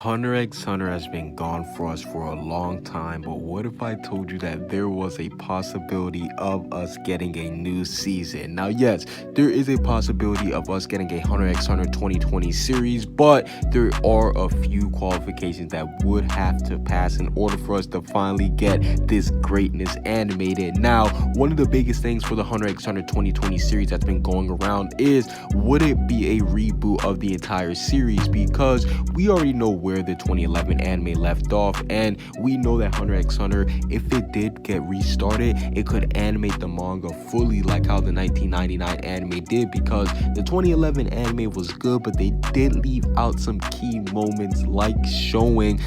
Hunter x Hunter has been gone for us for a long time, but what if I told you that there was a possibility of us getting a new season? Now, yes, there is a possibility of us getting a Hunter x Hunter 2020 series, but there are a few qualifications that would have to pass in order for us to finally get this greatness animated. Now, one of the biggest things for the Hunter x Hunter 2020 series that's been going around is, would it be a reboot of the entire series? Because we already know where the 2011 anime left off, and we know that Hunter x Hunter, if it did get restarted, it could animate the manga fully like how the 1999 anime did, because the 2011 anime was good, but they did leave out some key moments, like showing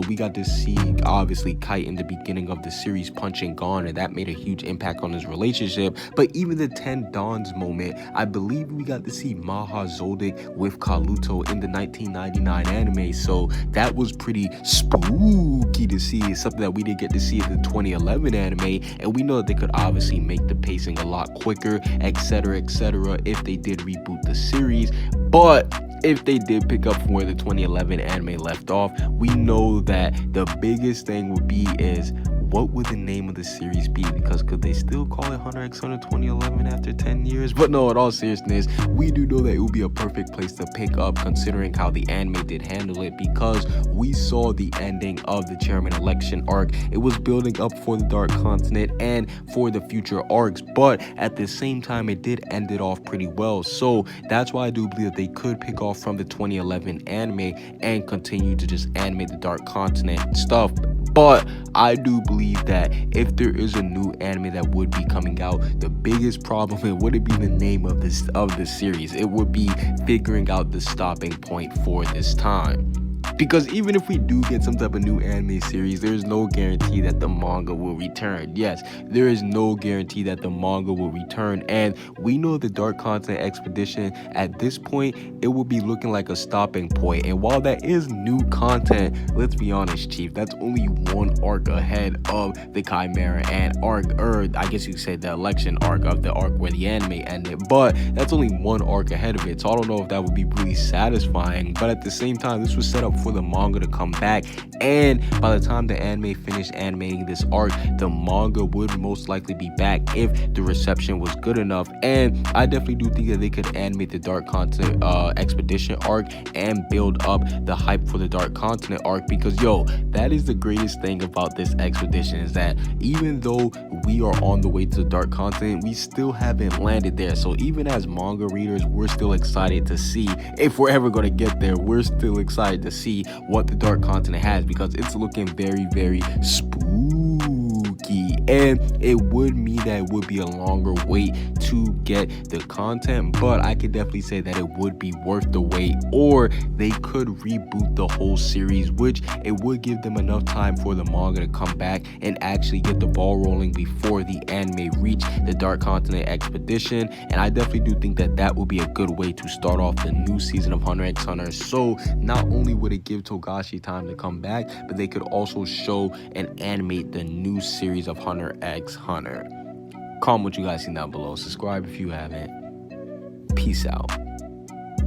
we got to see obviously Kite in the beginning of the series punching Gon, and that made a huge impact on his relationship. But even the 10 Dons moment, I believe we got to see Maha Zoldyck with Kaluto in the 1999 anime, so that was pretty spooky to see. It's something that we didn't get to see in the 2011 anime, and we know that they could obviously make the pacing a lot quicker, etc., if they did reboot the series. But if they did pick up from where the 2011 anime left off, we know that the biggest thing would be is, what would the name of the series be? Because could they still call it Hunter x Hunter 2011 after 10 years? But no, in all seriousness, we do know that it would be a perfect place to pick up, considering how the anime did handle it, because we saw the ending of the chairman election arc. It was building up for the Dark Continent and for the future arcs, but at the same time, it did end it off pretty well. So that's why I do believe that they could pick off from the 2011 anime and continue to just animate the Dark Continent stuff. But I do believe that if there is a new anime that would be coming out, the biggest problem, it wouldn't be the name of the series. It would be figuring out the stopping point for this time. Because even if we do get some type of new anime series, there's no guarantee that the manga will return. Yes, there is no guarantee that the manga will return. And we know the Dark Continent Expedition, at this point, it will be looking like a stopping point. And while that is new content, let's be honest, Chief, that's only one arc ahead of the Chimera and arc, or I guess you could say the election arc of the arc where the anime ended. But that's only one arc ahead of it. So I don't know if that would be really satisfying. But at the same time, this was set up for the manga to come back, and by the time the anime finished animating this arc, the manga would most likely be back if the reception was good enough. And I definitely do think that they could animate the Dark Continent Expedition arc and build up the hype for the Dark Continent arc, because yo, that is the greatest thing about this expedition, is that even though we are on the way to the Dark Continent, we still haven't landed there. So even as manga readers, we're still excited to see, if we're ever going to get there, we're still excited to see what the Dark Continent has, because it's looking very, very spooky. And it would mean that it would be a longer wait to get the content, but I could definitely say that it would be worth the wait. Or they could reboot the whole series, which it would give them enough time for the manga to come back and actually get the ball rolling before the anime reach the Dark Continent Expedition. And I definitely do think that that would be a good way to start off the new season of Hunter x Hunter. So not only would it give Togashi time to come back, but they could also show and animate the new series of Hunter x Hunter. Comment what you guys think down below. Subscribe if you haven't. Peace out.